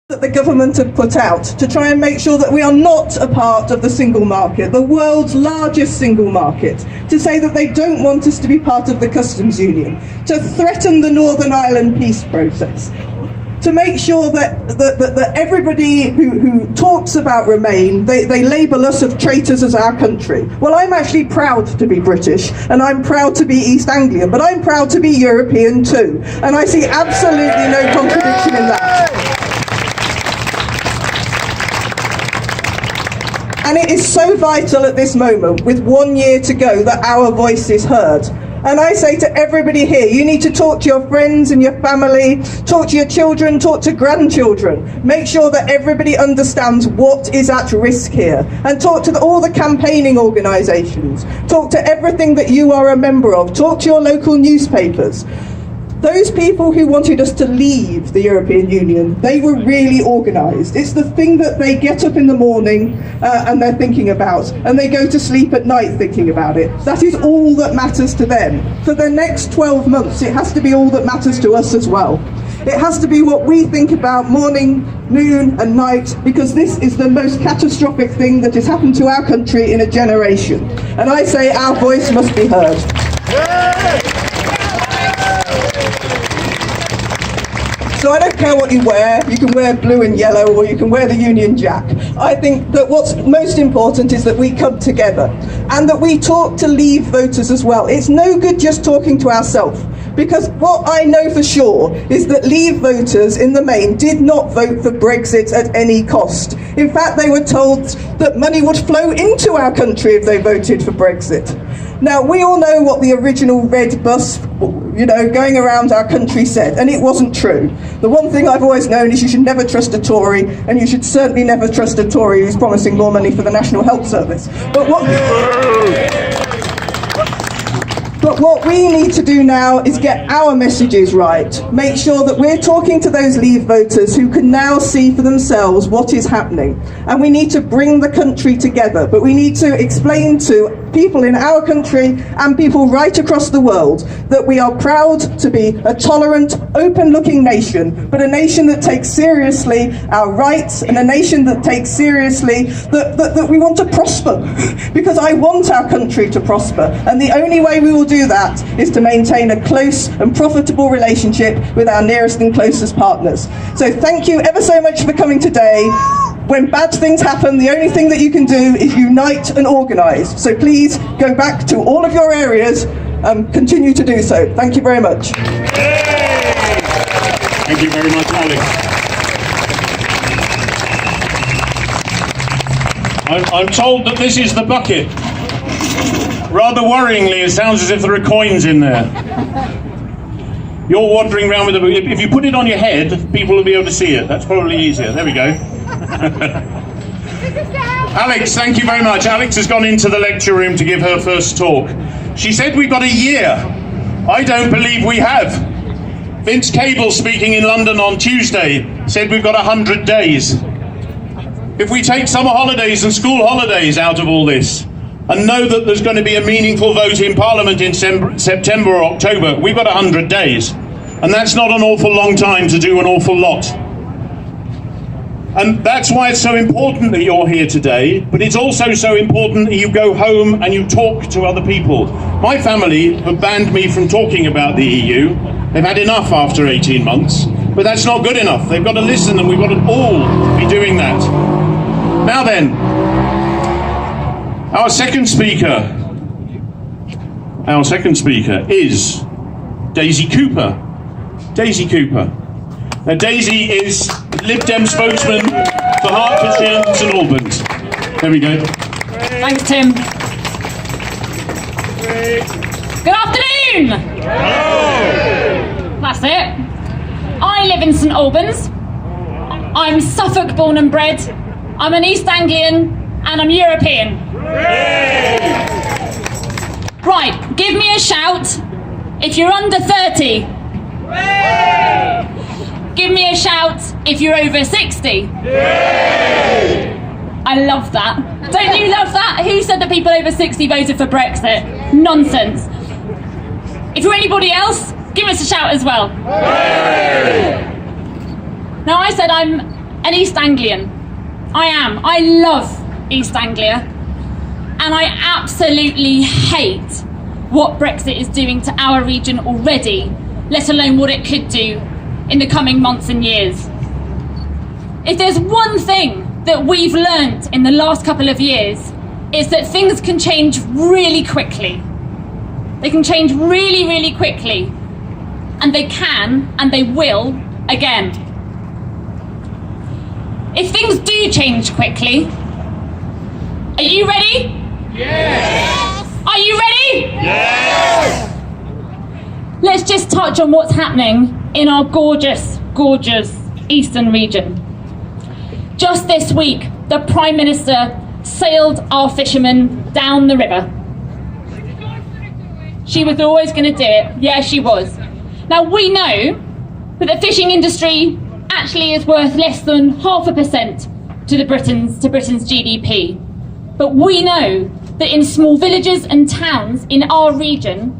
that the government have put out to try and make sure that we are not a part of the single market, the world's largest single market, to say that they don't want us to be part of the customs union, to threaten the Northern Ireland peace process, to make sure that everybody who talks about Remain, they label us of traitors as our country. Well, I'm actually proud to be British, and I'm proud to be East Anglian, but I'm proud to be European too, and I see absolutely no contradiction in that. And it is so vital at this moment, with 1 year to go, that our voice is heard. And I say to everybody here, you need to talk to your friends and your family, talk to your children, talk to grandchildren. Make sure that everybody understands what is at risk here. And talk to all the campaigning organisations. Talk to everything that you are a member of. Talk to your local newspapers. Those people who wanted us to leave the European Union, they were really organised. It's the thing that they get up in the morning and they're thinking about, and they go to sleep at night thinking about it. That is all that matters to them. For the next 12 months, it has to be all that matters to us as well. It has to be what we think about morning, noon and night, because this is the most catastrophic thing that has happened to our country in a generation. And I say our voice must be heard. So I don't care what you wear, you can wear blue and yellow or you can wear the Union Jack. I think that what's most important is that we come together and that we talk to Leave voters as well. It's no good just talking to ourselves, because what I know for sure is that Leave voters in the main did not vote for Brexit at any cost. In fact, they were told that money would flow into our country if they voted for Brexit. Now, we all know what the original red bus, going around our country said, and it wasn't true. The one thing I've always known is you should never trust a Tory, and you should certainly never trust a Tory who's promising more money for the National Health Service. But what we need to do now is get our messages right. Make sure that we're talking to those Leave voters who can now see for themselves what is happening. And we need to bring the country together, but we need to explain to people in our country and people right across the world that we are proud to be a tolerant, open-looking nation, but a nation that takes seriously our rights, and a nation that takes seriously that we want to prosper. Because I want our country to prosper, and the only way we will do that is to maintain a close and profitable relationship with our nearest and closest partners. So thank you ever so much for coming today. When bad things happen, the only thing that you can do is unite and organise. So please go back to all of your areas and continue to do so. Thank you very much. Thank you very much, Alex. I'm told that this is the bucket. Rather worryingly, it sounds as if there are coins in there. You're wandering around with a bucket. If you put it on your head, people will be able to see it. That's probably easier. There we go. Alex, thank you very much. Alex has gone into the lecture room to give her first talk. She said we've got a year. I don't believe we have. Vince Cable, speaking in London on Tuesday, said we've got 100 days. If we take summer holidays and school holidays out of all this, and know that there's going to be a meaningful vote in Parliament in September or October, we've got 100 days. And that's not an awful long time to do an awful lot. And that's why it's so important that you're here today, but it's also so important that you go home and you talk to other people. My family have banned me from talking about the EU. They've had enough after 18 months, but that's not good enough. They've got to listen, and we've got to all be doing that. Now then, our second speaker is Daisy Cooper. Daisy Cooper. Now, Daisy is Lib Dem spokesman for Hertfordshire and St Albans. There we go. Thanks, Tim. Good afternoon. That's it. I live in St Albans. I'm Suffolk born and bred. I'm an East Anglian and I'm European. Right, give me a shout if you're under 30. Give me a shout if you're over 60. I love that. Don't you love that? Who said that people over 60 voted for Brexit? Nonsense. If you're anybody else, give us a shout as well. Now, I said I'm an East Anglian. I am. I love East Anglia. And I absolutely hate what Brexit is doing to our region already, let alone what it could do in the coming months and years. If there's one thing that we've learnt in the last couple of years, is that things can change really quickly. They can change really, really quickly. And they can, and they will, again. If things do change quickly, are you ready? Yes! Are you ready? Yes! Let's just touch on what's happening in our gorgeous, gorgeous eastern region. Just this week, the Prime Minister sailed our fishermen down the river. She was always going to do it. Yeah, she was. Now, we know that the fishing industry actually is worth less than 0.5% to Britain's GDP. But we know that in small villages and towns in our region,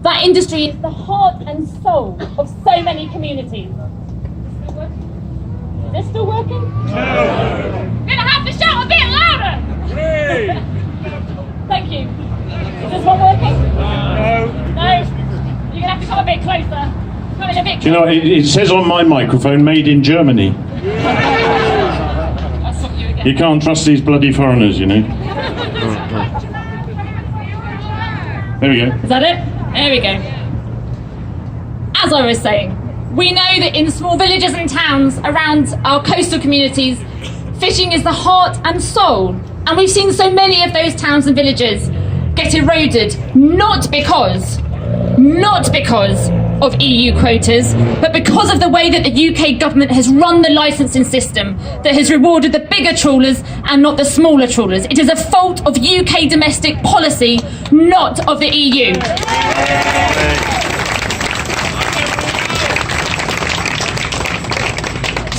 that industry is the heart and soul of so many communities. Is this still working? No! You're going to have to shout a bit louder! Hey! Thank you. Is this one working? No! No? You're going to have to come a bit closer. Come in a bit Do you know, it says on my microphone, made in Germany. I'll stop you again. You can't trust these bloody foreigners, you know. There we go. Is that it? There we go. As I was saying, we know that in small villages and towns around our coastal communities, fishing is the heart and soul. And we've seen so many of those towns and villages get eroded, not because of EU quotas, but because of the way that the UK government has run the licensing system that has rewarded the bigger trawlers and not the smaller trawlers. It is a fault of UK domestic policy, not of the EU.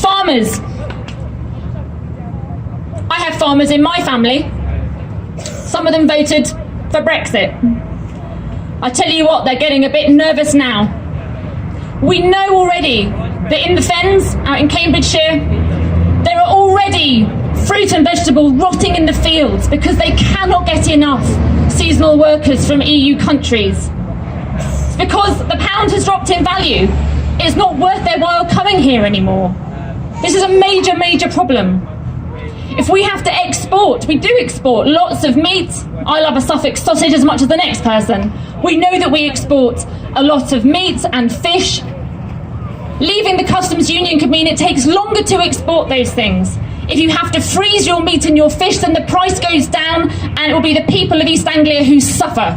Farmers. I have farmers in my family. Some of them voted for Brexit. I tell you what, they're getting a bit nervous now. We know already that in the fens out in Cambridgeshire, there are already fruit and vegetables rotting in the fields because they cannot get enough seasonal workers from EU countries. It's because the pound has dropped in value. It's not worth their while coming here anymore. This is a major, major problem. If we have to export, we do export lots of meat. I love a Suffolk sausage as much as the next person. We know that we export a lot of meat and fish. Leaving the customs union could mean it takes longer to export those things. If you have to freeze your meat and your fish, then the price goes down and it will be the people of East Anglia who suffer.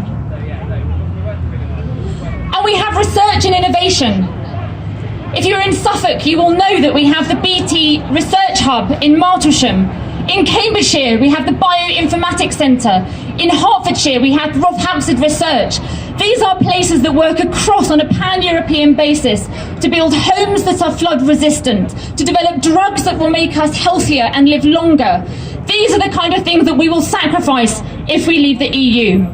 And we have research and innovation. If you're in Suffolk, you will know that we have the BT Research Hub in Martlesham. In Cambridgeshire, we have the Bioinformatics Centre. In Hertfordshire, we have Rockhampstead Research. These are places that work across on a pan-European basis to build homes that are flood-resistant, to develop drugs that will make us healthier and live longer. These are the kind of things that we will sacrifice if we leave the EU.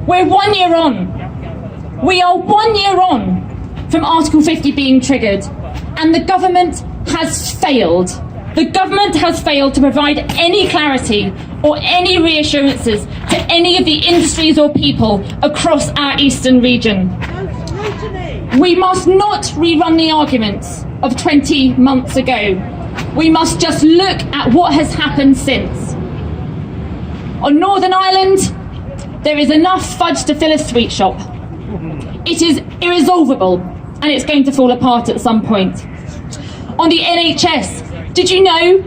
We're 1 year on. We are 1 year on from Article 50 being triggered, and the government has failed. The government has failed to provide any clarity or any reassurances to any of the industries or people across our eastern region. We must not rerun the arguments of 20 months ago. We must just look at what has happened since. On Northern Ireland, there is enough fudge to fill a sweet shop. It is irresolvable, and it's going to fall apart at some point. On the NHS, did you know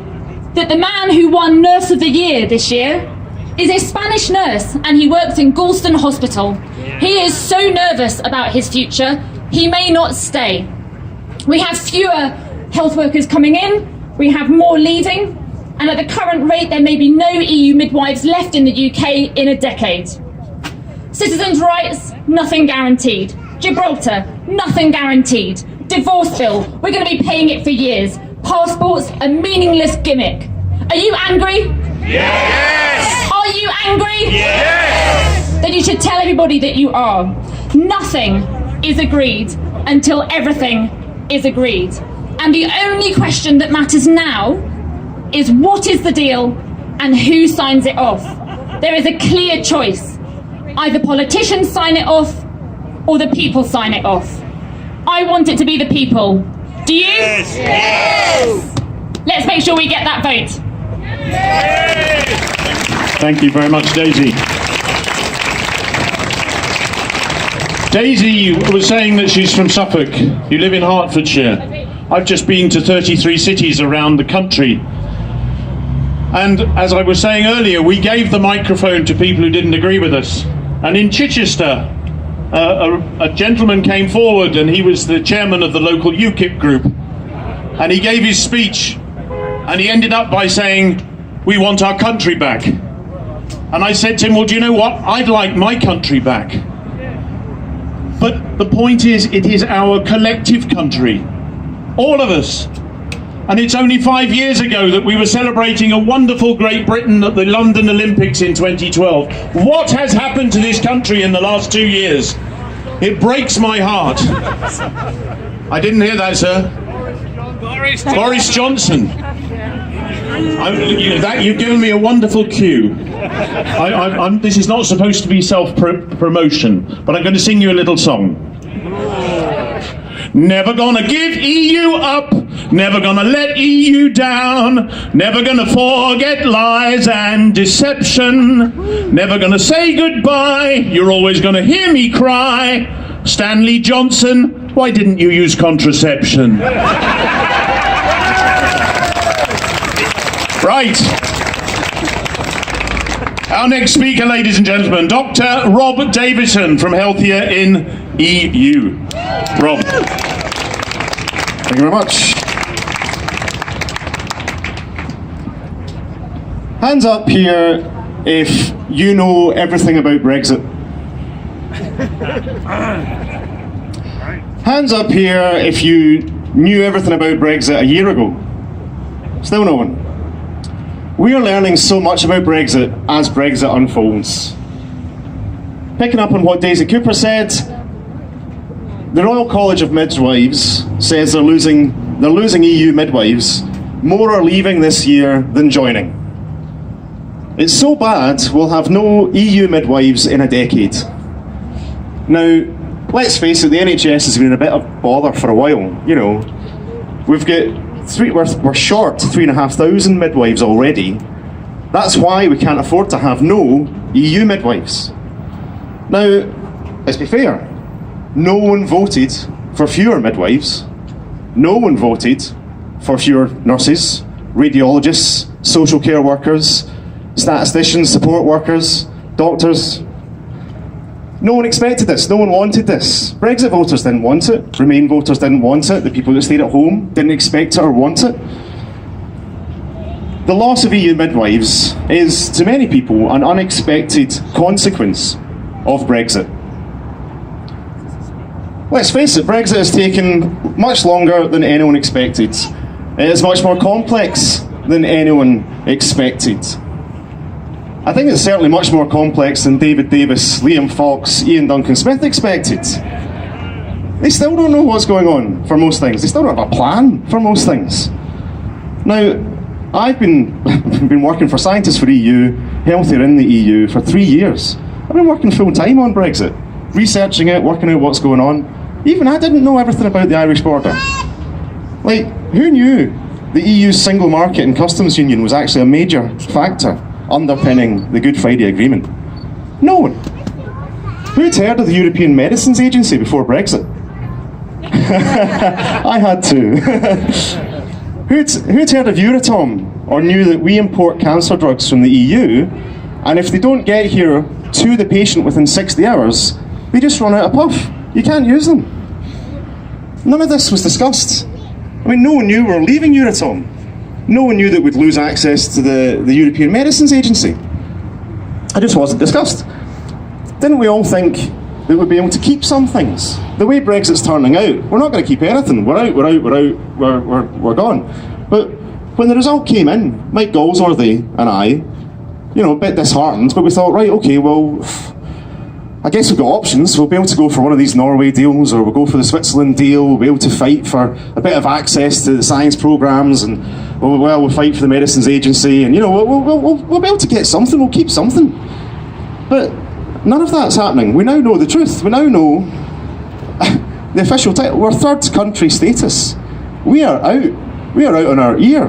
that the man who won Nurse of the Year this year is a Spanish nurse and he works in Galston Hospital? He is so nervous about his future, he may not stay. We have fewer health workers coming in, we have more leaving, and at the current rate there may be no EU midwives left in the UK in a decade. Citizens' rights, nothing guaranteed. Gibraltar, nothing guaranteed. Divorce bill, we're going to be paying it for years. Passports, a meaningless gimmick. Are you angry? Yes! Are you angry? Yes! Then you should tell everybody that you are. Nothing is agreed until everything is agreed. And the only question that matters now is what is the deal and who signs it off. There is a clear choice. Either politicians sign it off or the people sign it off. I want it to be the people. Do you? Yes. Yes. Let's make sure we get that vote. Thank you very much, Daisy. Daisy was saying that she's from Suffolk. You live in Hertfordshire. I've just been to 33 cities around the country. And as I was saying earlier, we gave the microphone to people who didn't agree with us. And in Chichester, a gentleman came forward, and he was the chairman of the local UKIP group. And he gave his speech, and he ended up by saying, "We want our country back." And I said to him, "Well, do you know what? I'd like my country back." But the point is, it is our collective country, all of us. And it's only 5 years ago that we were celebrating a wonderful Great Britain at the London Olympics in 2012. What has happened to this country in the last 2 years? It breaks my heart. I didn't hear that, sir. Boris Johnson. You've given me a wonderful cue. This is not supposed to be self-promotion, but I'm going to sing you a little song. Never gonna give EU up, never gonna let EU down, never gonna forget lies and deception, never gonna say goodbye, you're always gonna hear me cry, Stanley Johnson, why didn't you use contraception? Right. Our next speaker, ladies and gentlemen, Dr. Rob Davison from Healthier in EU. Rob. Thank you very much. Hands up here if you know everything about Brexit. Hands up here if you knew everything about Brexit a year ago. Still no one. We are learning so much about Brexit as Brexit unfolds. Picking up on what Daisy Cooper said, the Royal College of Midwives says they're losing EU midwives. More are leaving this year than joining. It's so bad we'll have no EU midwives in a decade. Now, let's face it, the NHS has been a bit of bother for a while. You know, we're short 3,500 midwives already. That's why we can't afford to have no EU midwives. Now, let's be fair. No one voted for fewer midwives. No one voted for fewer nurses, radiologists, social care workers, statisticians, support workers, doctors. No one expected this. No one wanted this. Brexit voters didn't want it. Remain voters didn't want it. The people that stayed at home didn't expect it or want it. The loss of EU midwives is, to many people, an unexpected consequence of Brexit. Let's face it, Brexit has taken much longer than anyone expected. It is much more complex than anyone expected. I think it's certainly much more complex than David Davis, Liam Fox, Ian Duncan Smith expected. They still don't know what's going on for most things. They still don't have a plan for most things. Now, I've been working for Scientists for EU, Healthier in the EU, for 3 years. I've been working full time on Brexit, researching it, working out what's going on. Even I didn't know everything about the Irish border. Like, who knew the EU's single market and customs union was actually a major factor underpinning the Good Friday Agreement? No one. Who'd heard of the European Medicines Agency before Brexit? I had to. Who'd heard of Euratom, or knew that we import cancer drugs from the EU, and if they don't get here to the patient within 60 hours, they just run out of puff. You can't use them. None of this was discussed. I mean, no one knew we were leaving Euratom. No one knew that we'd lose access to the European Medicines Agency. It just wasn't discussed. Didn't we all think that we'd be able to keep some things? The way Brexit's turning out, we're not going to keep anything. We're out, we're gone. But when the result came in, Mike Galsworthy and I, a bit disheartened, but we thought, right, okay, well, I guess we've got options. We'll be able to go for one of these Norway deals, or we'll go for the Switzerland deal. We'll be able to fight for a bit of access to the science programmes, and we'll fight for the Medicines Agency, and we'll be able to get something. We'll keep something. But none of that's happening. We now know the truth. We now know the official title. We're third country status. We are out. We are out on our ear.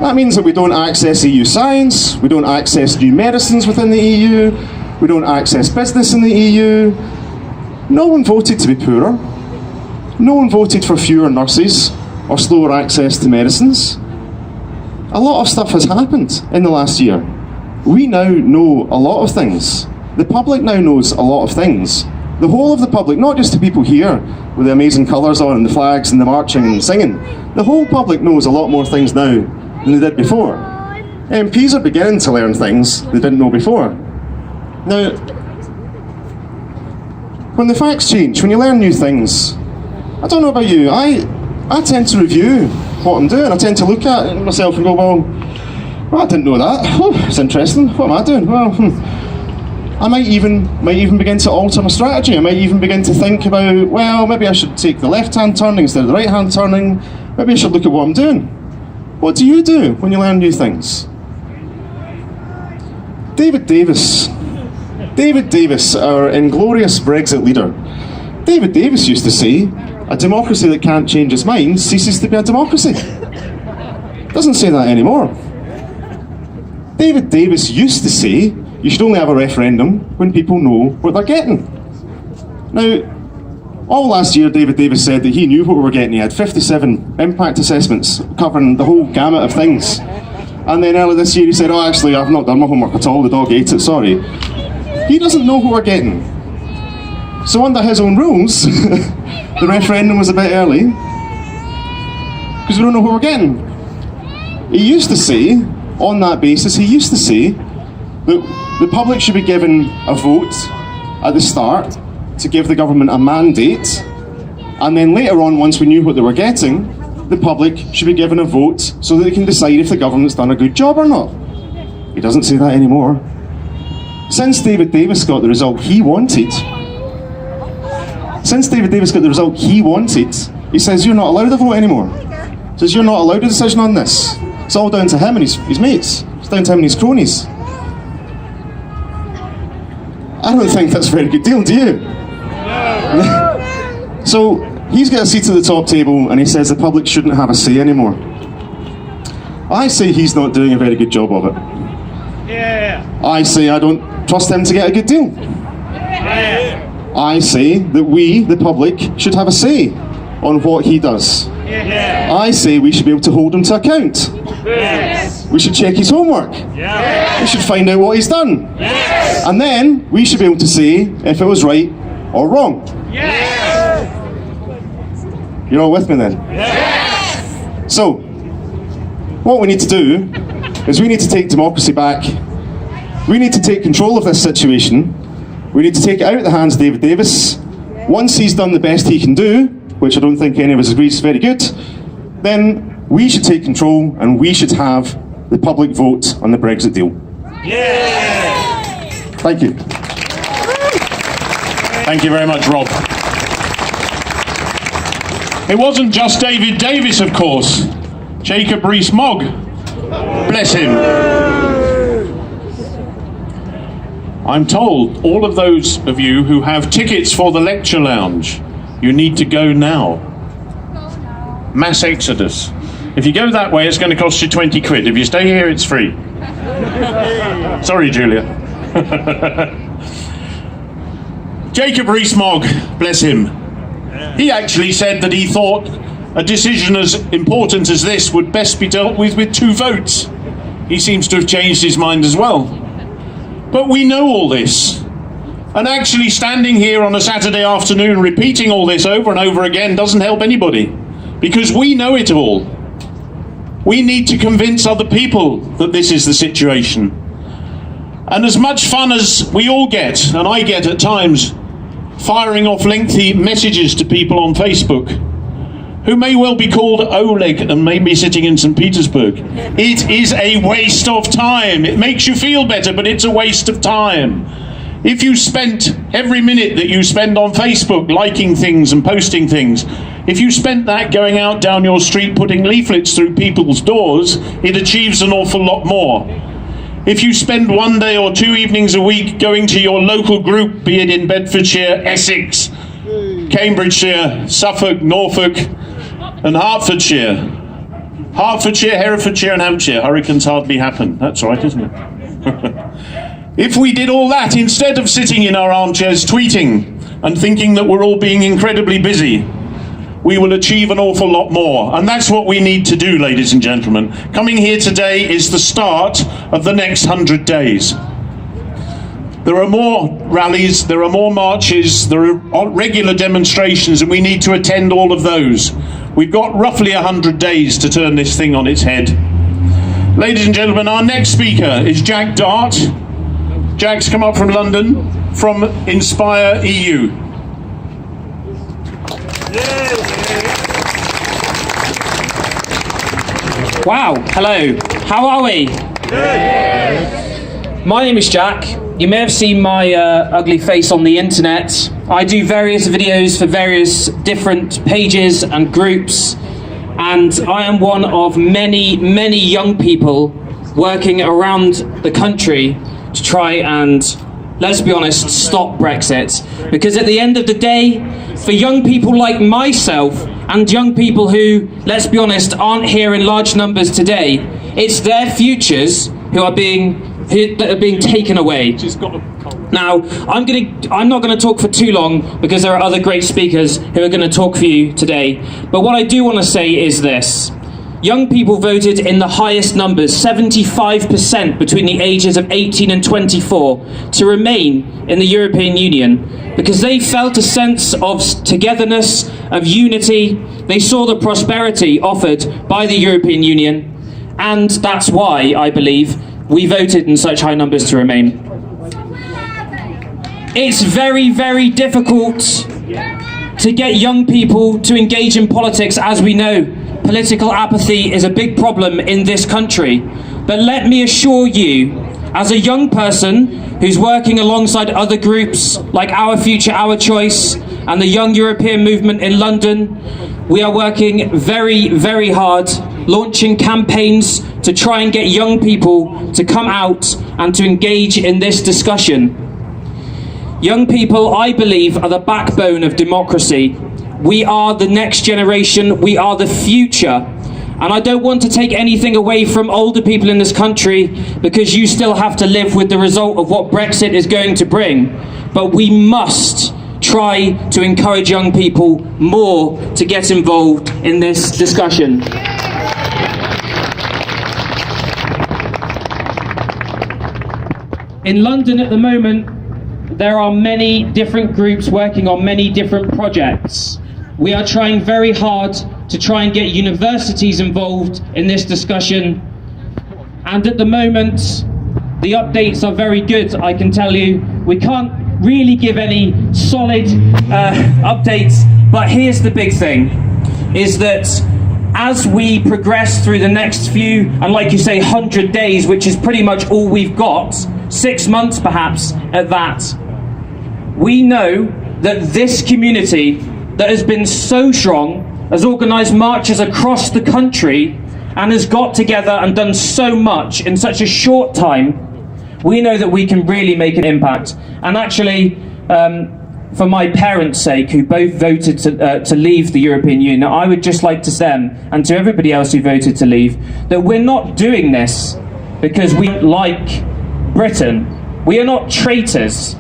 That means that we don't access EU science. We don't access new medicines within the EU. We don't access business in the EU. No one voted to be poorer. No one voted for fewer nurses or slower access to medicines. A lot of stuff has happened in the last year. We now know a lot of things. The public now knows a lot of things. The whole of the public, not just the people here with the amazing colours on and the flags and the marching and singing. The whole public knows a lot more things now than they did before. MPs are beginning to learn things they didn't know before. Now, when the facts change, when you learn new things, I don't know about you, I tend to review what I'm doing. I tend to look at it myself and go, well, I didn't know that. Oh, it's interesting. What am I doing? Well, I might even begin to alter my strategy. I might even begin to think about, well, maybe I should take the left-hand turning instead of the right-hand turning. Maybe I should look at what I'm doing. What do you do when you learn new things? David Davis, our inglorious Brexit leader. David Davis used to say, a democracy that can't change its mind ceases to be a democracy. Doesn't say that anymore. David Davis used to say, you should only have a referendum when people know what they're getting. Now, all last year David Davis said that he knew what we were getting. He had 57 impact assessments covering the whole gamut of things. And then earlier this year he said, oh, actually, I've not done my homework at all, the dog ate it, sorry. He doesn't know what we're getting. So under his own rules, the referendum was a bit early, because we don't know what we're getting. He used to say, on that basis, that the public should be given a vote at the start to give the government a mandate, and then later on, once we knew what they were getting, the public should be given a vote so that they can decide if the government's done a good job or not. He doesn't say that anymore. Since David Davis got the result he wanted, he says you're not allowed to vote anymore. He says you're not allowed a decision on this. It's all down to him and his mates. It's down to him and his cronies. I don't think that's a very good deal, do you? No. So he's got a seat at the top table and he says the public shouldn't have a say anymore. I say he's not doing a very good job of it. Yeah. I say I don't trust him to get a good deal. Yeah. I say that we, the public, should have a say on what he does. Yeah. I say we should be able to hold him to account. Yes. We should check his homework. Yes. We should find out what he's done. Yes. And then we should be able to say if it was right or wrong. Yes. You're all with me then? Yes. So, what we need to do is we need to take democracy back. We need to take control of this situation. We need to take it out of the hands of David Davis. Once he's done the best he can do, which I don't think any of us agrees is very good, then we should take control and we should have the public vote on the Brexit deal. Yeah. Thank you. Thank you very much, Rob. It wasn't just David Davis, of course. Jacob Rees-Mogg. Bless him. I'm told all of those of you who have tickets for the lecture lounge, you need to go now. Mass exodus. If you go that way, it's going to cost you 20 quid. If you stay here, it's free. Sorry, Julia. Jacob Rees-Mogg, bless him. He actually said that he thought a decision as important as this would best be dealt with 2 votes. He seems to have changed his mind as well. But we know all this. And actually standing here on a Saturday afternoon repeating all this over and over again doesn't help anybody. Because we know it all. We need to convince other people that this is the situation. And as much fun as we all get, and I get at times, firing off lengthy messages to people on Facebook, who may well be called Oleg and may be sitting in St. Petersburg. It is a waste of time. It makes you feel better, but it's a waste of time. If you spent every minute that you spend on Facebook liking things and posting things, if you spent that going out down your street putting leaflets through people's doors, it achieves an awful lot more. If you spend one day or 2 evenings a week going to your local group, be it in Bedfordshire, Essex, Cambridgeshire, Suffolk, Norfolk and Hertfordshire. Hertfordshire, Herefordshire and Hampshire. Hurricanes hardly happen. That's right, isn't it? If we did all that instead of sitting in our armchairs tweeting and thinking that we're all being incredibly busy, we will achieve an awful lot more. And that's what we need to do, ladies and gentlemen. Coming here today is the start of the next 100 days. There are more rallies, there are more marches, there are regular demonstrations, and we need to attend all of those. We've got roughly 100 days to turn this thing on its head. Ladies and gentlemen, our next speaker is Jack Dart. Jack's come up from London, from Inspire EU. Wow, hello, how are we? My name is Jack. You may have seen my ugly face on the internet. I do various videos for various different pages and groups, and I am one of many, many young people working around the country to try and, let's be honest, stop Brexit. Because at the end of the day, for young people like myself and young people who, let's be honest, aren't here in large numbers today, it's their futures that are being taken away. Now, I'm not going to talk for too long because there are other great speakers who are going to talk for you today. But what I do want to say is this. Young people voted in the highest numbers, 75% between the ages of 18 and 24, to remain in the European Union because they felt a sense of togetherness, of unity. They saw the prosperity offered by the European Union, and that's why, I believe, we voted in such high numbers to remain. It's very, very difficult to get young people to engage in politics, as we know. Political apathy is a big problem in this country. But let me assure you, as a young person who's working alongside other groups like Our Future, Our Choice and the Young European Movement in London, we are working very, very hard, launching campaigns to try and get young people to come out and to engage in this discussion. Young people, I believe, are the backbone of democracy. We are the next generation, we are the future. And I don't want to take anything away from older people in this country because you still have to live with the result of what Brexit is going to bring. But we must try to encourage young people more to get involved in this discussion. In London at the moment, there are many different groups working on many different projects. We are trying very hard to try and get universities involved in this discussion. And at the moment, the updates are very good, I can tell you. We can't really give any solid updates, but here's the big thing, is that as we progress through the next few, and like you say, 100 days, which is pretty much all we've got, 6 months perhaps at that, we know that this community that has been so strong, has organised marches across the country and has got together and done so much in such a short time, we know that we can really make an impact. And actually, for my parents' sake, who both voted to leave the European Union, I would just like to them, and to everybody else who voted to leave, that we're not doing this because we like Britain. We are not traitors.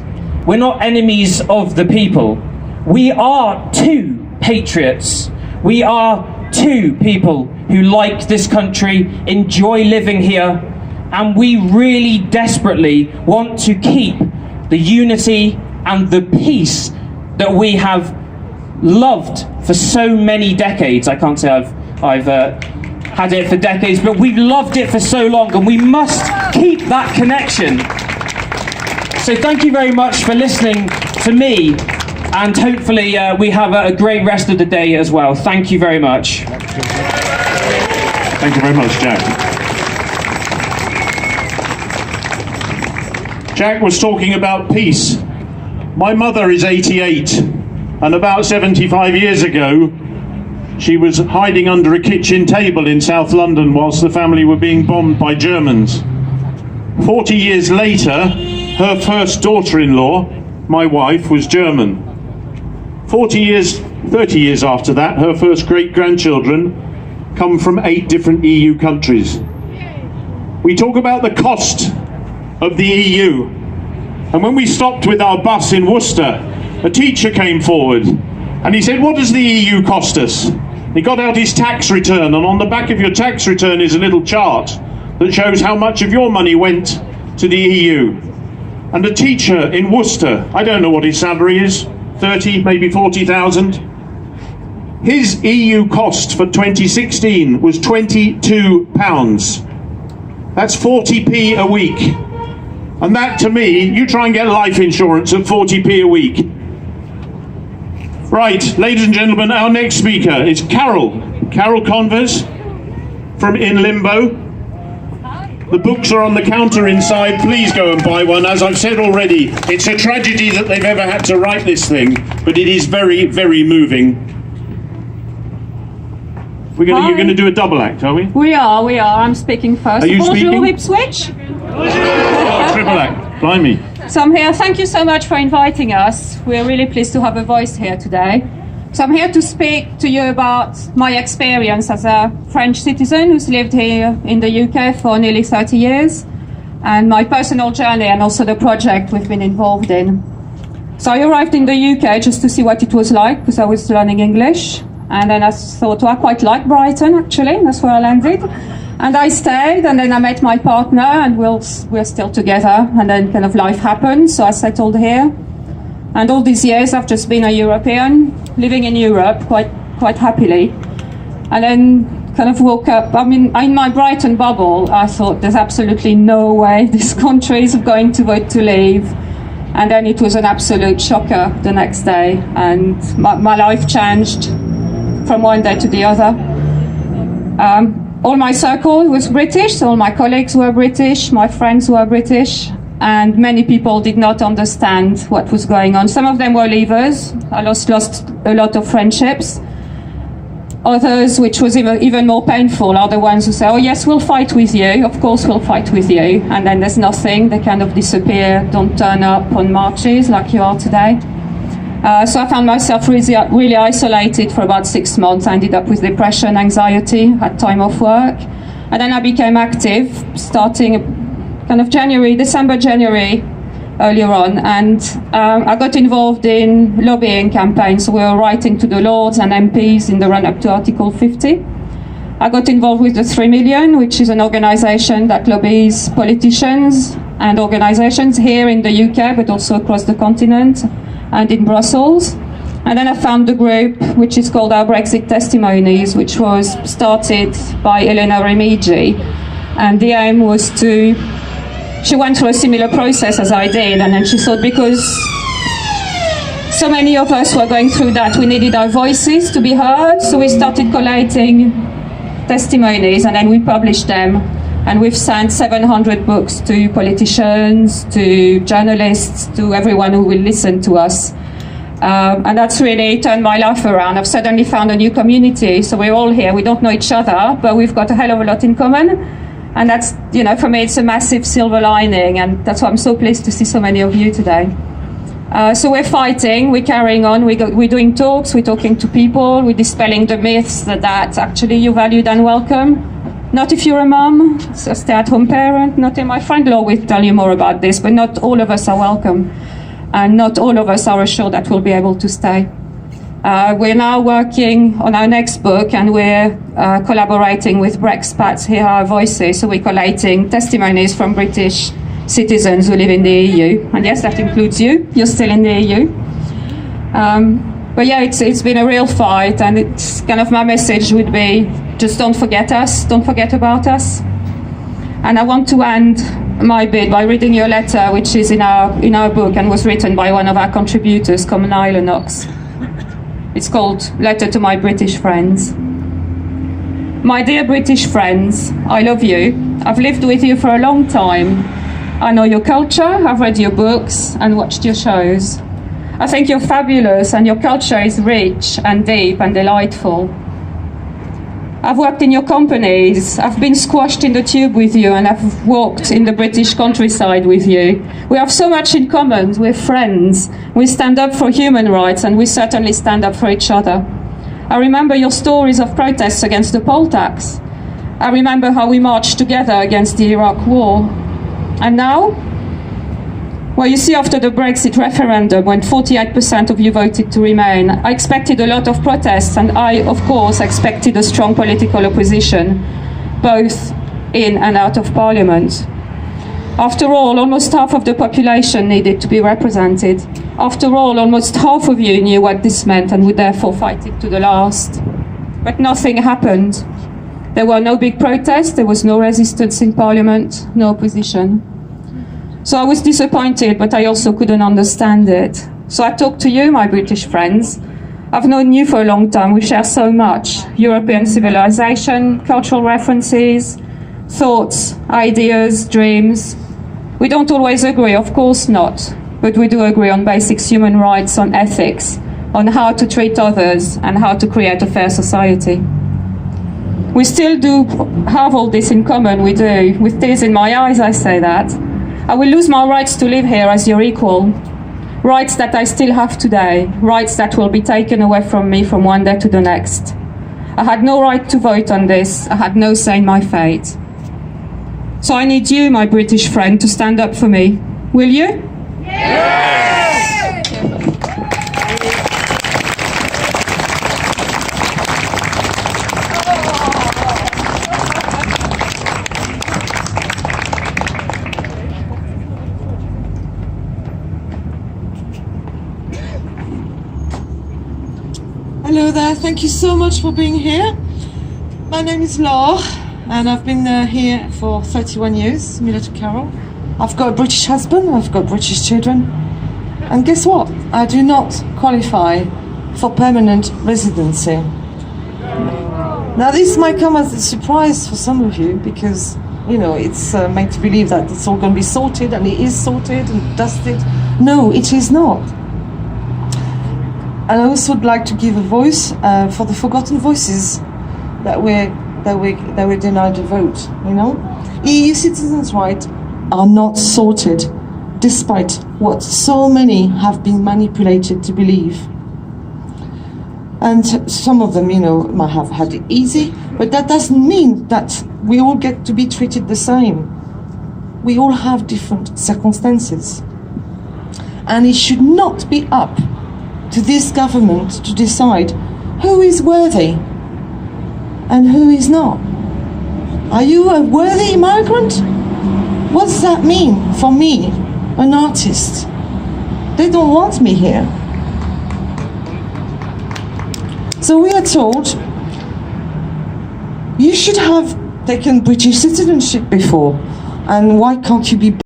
We're not enemies of the people. We are two patriots. We are two people who like this country, enjoy living here, and we really desperately want to keep the unity and the peace that we have loved for so many decades. I can't say I've had it for decades, but we've loved it for so long, and we must keep that connection. So thank you very much for listening to me, and hopefully we have a great rest of the day as well. Thank you very much. Thank you very much, Jack. Jack was talking about peace. My mother is 88, and about 75 years ago, she was hiding under a kitchen table in South London whilst the family were being bombed by Germans. 40 years later, her first daughter-in-law, my wife, was German. 30 years after that, her first great-grandchildren come from 8 different EU countries. We talk about the cost of the EU. And when we stopped with our bus in Worcester, a teacher came forward and he said, "What does the EU cost us?" He got out his tax return, and on the back of your tax return is a little chart that shows how much of your money went to the EU. And a teacher in Worcester, I don't know what his salary is, 30, maybe 40,000. His EU cost for 2016 was £22. That's 40p a week. And that, to me, you try and get life insurance at 40p a week. Right, ladies and gentlemen, our next speaker is Carol Converse from In Limbo. The books are on the counter inside. Please go and buy one. As I've said already, it's a tragedy that they've ever had to write this thing, but it is very, very moving. You're going to do a double act, are we? We are. I'm speaking first. Are you Bonjour, speaking? Ipswich. Oh, triple act. Blimey. So I'm here. Thank you so much for inviting us. We're really pleased to have a voice here today. So I'm here to speak to you about my experience as a French citizen who's lived here in the UK for nearly 30 years, and my personal journey and also the project we've been involved in. So I arrived in the UK just to see what it was like because I was learning English, and then I thought, well, I quite like Brighton actually. That's where I landed. And I stayed, and then I met my partner, and we're still together, and then kind of life happened, so I settled here. And all these years I've just been a European, living in Europe quite happily. And then kind of woke up, I mean, in my Brighton bubble, I thought there's absolutely no way this country is going to vote to leave. And then it was an absolute shocker the next day, and my life changed from one day to the other. All my circle was British, so all my colleagues were British, my friends were British, and many people did not understand what was going on. Some of them were leavers. I lost a lot of friendships. Others, which was even more painful, are the ones who say, "Oh yes, we'll fight with you, of course we'll fight with you," and then there's nothing, they kind of disappear, don't turn up on marches like you are today. So I found myself really isolated for about 6 months. I ended up with depression, anxiety, had time off work. And then I became active, starting kind of December, January, earlier on. And I got involved in lobbying campaigns. We were writing to the Lords and MPs in the run-up to Article 50. I got involved with the 3 Million, which is an organisation that lobbies politicians and organisations here in the UK, but also across the continent and in Brussels. And then I found the group which is called Our Brexit Testimonies, which was started by Elena Remigi. And the aim was she went through a similar process as I did, and then she thought because so many of us were going through that, we needed our voices to be heard. So we started collating testimonies, and then we published them. And we've sent 700 books to politicians, to journalists, to everyone who will listen to us. And that's really turned my life around. I've suddenly found a new community. So we're all here. We don't know each other, but we've got a hell of a lot in common. And that's, for me, it's a massive silver lining. And that's why I'm so pleased to see so many of you today. So we're fighting, we're carrying on, we're doing talks, we're talking to people, we're dispelling the myths that actually you're valued and welcome. Not if you're a mum, a stay-at-home parent, not in my friend law will tell you more about this, but not all of us are welcome. And not all of us are assured that we'll be able to stay. We're now working on our next book, and we're collaborating with Brexpats Hear Our Voices. So we're collating testimonies from British citizens who live in the EU. And yes, that includes you. You're still in the EU. But yeah, it's been a real fight, and it's kind of my message would be, just don't forget us, don't forget about us. And I want to end my bit by reading you a letter which is in our book and was written by one of our contributors, Nyla Knox. It's called Letter to My British Friends. My dear British friends, I love you. I've lived with you for a long time. I know your culture, I've read your books and watched your shows. I think you're fabulous and your culture is rich and deep and delightful. I've worked in your companies, I've been squashed in the tube with you, and I've walked in the British countryside with you. We have so much in common, we're friends. We stand up for human rights, and we certainly stand up for each other. I remember your stories of protests against the poll tax. I remember how we marched together against the Iraq war. And now? Well, you see, after the Brexit referendum, when 48% of you voted to remain, I expected a lot of protests, and I, of course, expected a strong political opposition, both in and out of Parliament. After all, almost half of the population needed to be represented. After all, almost half of you knew what this meant and would therefore fight it to the last. But nothing happened. There were no big protests, there was no resistance in Parliament, no opposition. So I was disappointed, but I also couldn't understand it. So I talked to you, my British friends. I've known you for a long time. We share so much. European civilization, cultural references, thoughts, ideas, dreams. We don't always agree, of course not. But we do agree on basic human rights, on ethics, on how to treat others, and how to create a fair society. We still do have all this in common, we do. With tears in my eyes, I say that. I will lose my rights to live here as your equal. Rights that I still have today. Rights that will be taken away from me from one day to the next. I had no right to vote on this. I had no say in my fate. So I need you, my British friend, to stand up for me. Will you? Yes! Hello there, thank you so much for being here. My name is Laure and I've been here for 31 years, similar to Carol. I've got a British husband, I've got British children, and guess what? I do not qualify for permanent residency. Now this might come as a surprise for some of you because, you know, it's made to believe that it's all going to be sorted, and it is sorted and dusted. No, it is not. And I also would like to give a voice for the forgotten voices that were denied a vote. You know, EU citizens' rights are not sorted, despite what so many have been manipulated to believe. And some of them, you know, might have had it easy, but that doesn't mean that we all get to be treated the same. We all have different circumstances, and it should not be up to this government to decide who is worthy and who is not. Are you a worthy migrant? What does that mean for me, an artist? They don't want me here. So we are told you should have taken British citizenship before, and why can't you be